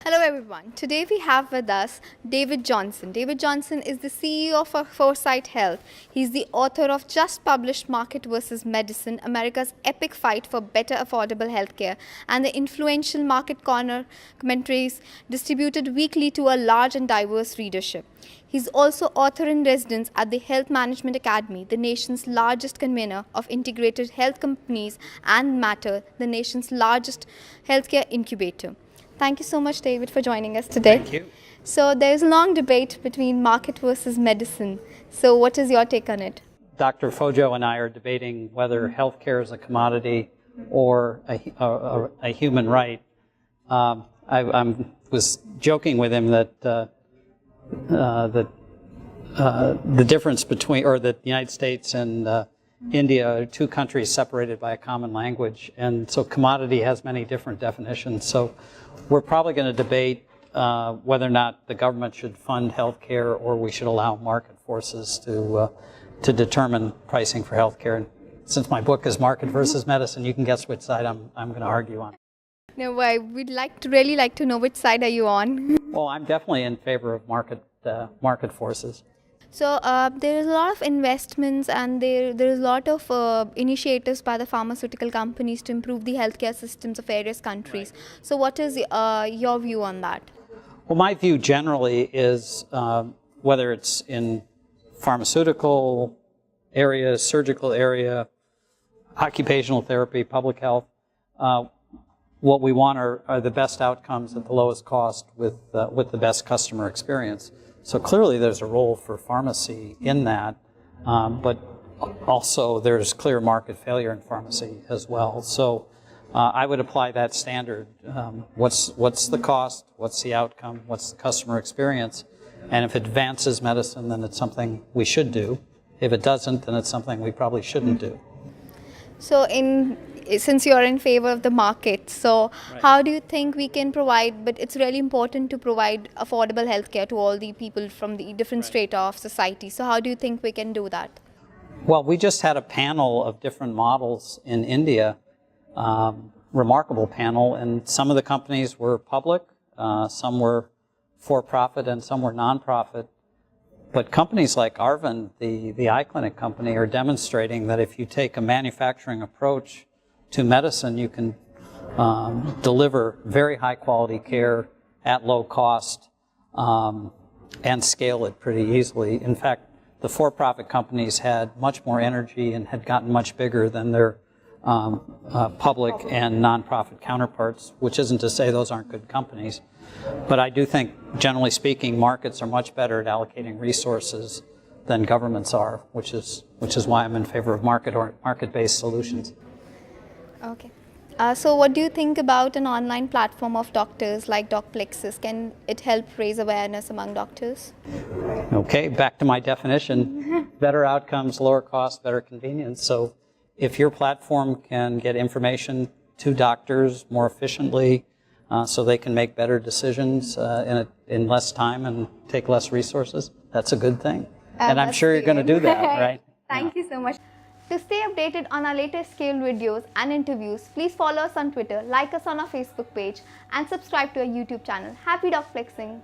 Hello everyone. Today we have with us David Johnson. David Johnson is the CEO of Foresight Health. He's the author of just published Market versus Medicine, America's Epic Fight for Better Affordable Healthcare, and the influential Market Corner commentaries distributed weekly to a large and diverse readership. He's also author in residence at the Health Management Academy, the nation's largest convener of integrated health companies, and Matter, the nation's largest healthcare incubator. Thank you so much, David, for joining us today. Thank you. So there's a long debate between market versus medicine. So what is your take on it? Dr. Fojo and I are debating whether healthcare is a commodity or a human right. I was joking with him that the difference between, or that the United States and India are two countries separated by a common language, and so commodity has many different definitions. So we're probably going to debate whether or not the government should fund healthcare or we should allow market forces to determine pricing for healthcare. And since my book is Market versus Medicine, you can guess which side I'm going to argue on. No, we'd really like to know which side are you on. Well, I'm definitely in favor of market forces. So there is a lot of investments and there is a lot of initiatives by the pharmaceutical companies to improve the healthcare systems of various countries. Right. So what is your view on that? Well, my view generally is whether it's in pharmaceutical area, surgical area, occupational therapy, public health, what we want are the best outcomes at the lowest cost with the best customer experience. So clearly there's a role for pharmacy in that, but also there's clear market failure in pharmacy as well. So I would apply that standard. What's the cost? What's the outcome? What's the customer experience? And if it advances medicine, then it's something we should do. If it doesn't, then it's something we probably shouldn't do. So since you're in favor of the market, so right. How do you think we can provide, but it's really important to provide affordable healthcare to all the people from the different strata of society. So how do you think we can do that? Well, we just had a panel of different models in India, remarkable panel, and some of the companies were public, some were for-profit, and some were non-profit. But companies like Arvind, the eye clinic company, are demonstrating that if you take a manufacturing approach to medicine, you can deliver very high quality care at low cost and scale it pretty easily. In fact, the for-profit companies had much more energy and had gotten much bigger than their public and non-profit counterparts, which isn't to say those aren't good companies. But I do think, generally speaking, markets are much better at allocating resources than governments are, which is why I'm in favor of market-based solutions. Okay. So what do you think about an online platform of doctors like Docplexus? Can it help raise awareness among doctors? Okay, back to my definition. Better outcomes, lower cost, better convenience. So if your platform can get information to doctors more efficiently so they can make better decisions in less time and take less resources, that's a good thing. And I'm sure you're going to do that, right? Thank you so much. To stay updated on our latest scale videos and interviews, please follow us on Twitter, like us on our Facebook page, and subscribe to our YouTube channel. Happy Docplexing!